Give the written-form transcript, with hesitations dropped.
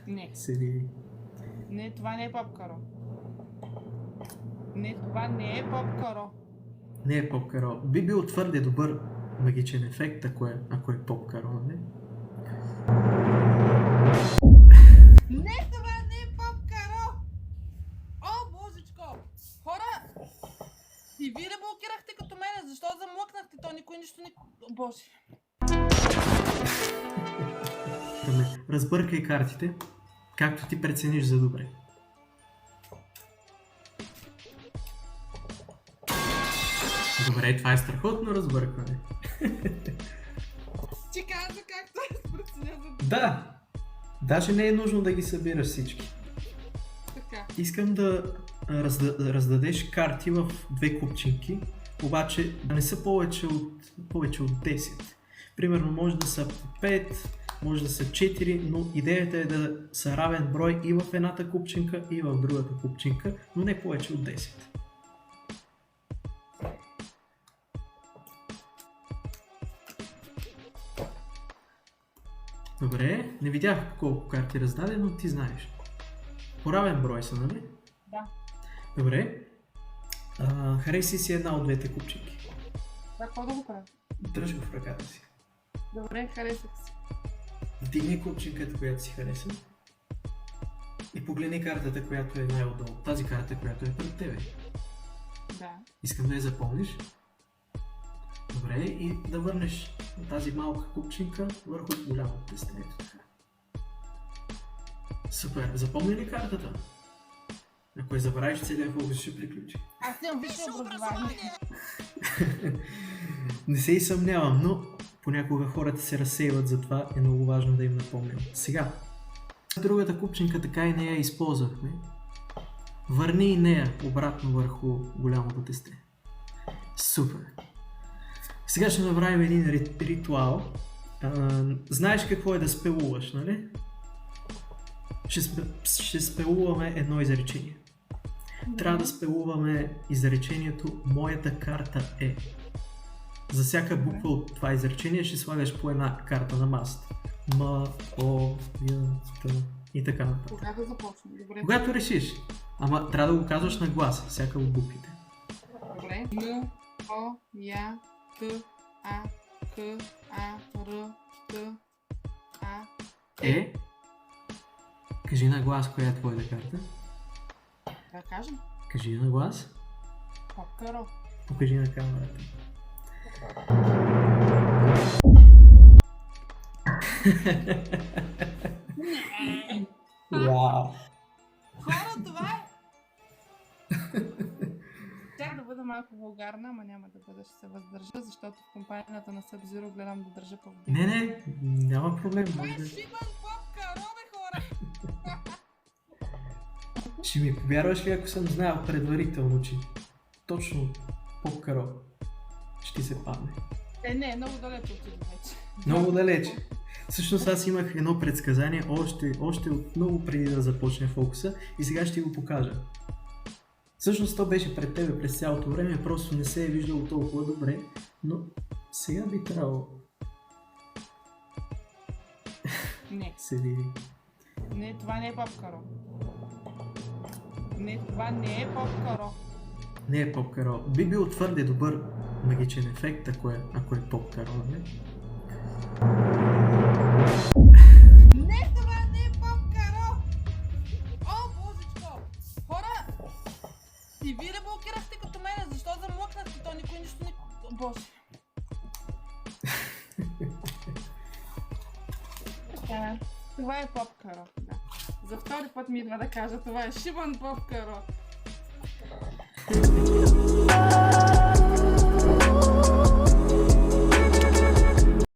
Не. Седи. Не, това не е попкаро. Не, това не е попкаро. Не е попкаро. Би бил твърде добър магичен ефект, ако е попкаро, не? Не, това не е попкаро! О, божечко! Хора! И вие ли блокирахте като мене? Защо замлъкнахте? То никой нищо не... О, боже! Разбъркай картите, както ти прецениш за добре. Добре, това е страхотно разбъркване. Ти каза как той преценя за добре. Да! Даже не е нужно да ги събираш всички. Така. Искам да раздадеш карти в две купчинки, обаче да не са повече от 10. Примерно може да са 5, може да са 4, но идеята е да са равен брой и в едната купчинка, и в другата купчинка, но не повече от 10. Добре, не видях колко карти раздаде, но ти знаеш. По равен брой са, нали? Да. Добре. Хареси си една от двете купчинки. Какво да го правя? Дръж го в ръката си. Добре, харесах си. Вдигни купчинката, която си хареса. И погледни картата, която е най-отдолу. Тази карта, която е пред тебе. Да. Искам да я запомниш. Добре, и да върнеш тази малка купчинка върху голямото тесте. Ето така. Супер. Запомни ли картата? Ако я забравиш, целият фокус ще приключи. Аз имам висше образование. Не се и съмнявам, но понякога хората се разсейват, затова е много важно да им напомням. Сега, другата купчинка така и не я използвахме. Върни и нея обратно върху голямото тесте. Супер! Сега ще направим един ритуал. Знаеш какво е да спелуваш, нали? Ще спелуваме едно изречение. Трябва да спелуваме изречението "Моята карта е". За всяка буква от това изречение ще слагаш по една карта на масата. М, О, Й, Т и така нататък. Кога да започнем? Добре. Когато решиш. Ама трябва да го казваш на глас, всяка от буквите. Добре. М, О, Я, Т, А, К, А, Р, Т, А. Е. Кажи на глас коя е твоята карта. Да кажем? Кажи на глас. Попкаро. Покажи на камерата. Вау! Хора, това е! Тях да бъда малко вулгарна, ама няма да бъда, ще се въздържа, защото в компанията на Sub-Zero гледам да държа по-вдигна. Не, няма проблем. Това Може е да... шибан попкаро, бе, хора! Ще ми повярваш ли, ако съм знаел предварително, че точно попкаро ще ти се падне? Не, много далеч отида вече. Много далече. Всъщност аз имах едно предсказание още от много преди да започне фокуса и сега ще го покажа. Всъщност то беше пред тебе през цялото време, просто не се е виждало толкова добре, но сега би трябвало. Не. Се види. Не, това не е попкаро. Не, това не е попкаро. Не е попкаро. Би бил твърде добър магичен ефект, ако е попкаро, не? Не, това не е попкаро! О, божечко! Хора! И вие ли блокирахте като мене? Защо замлъкнахте? То никой нищо не... О, боже! Това е попкаро, да. За втори път ми идва да кажа, това е шибан попкаро.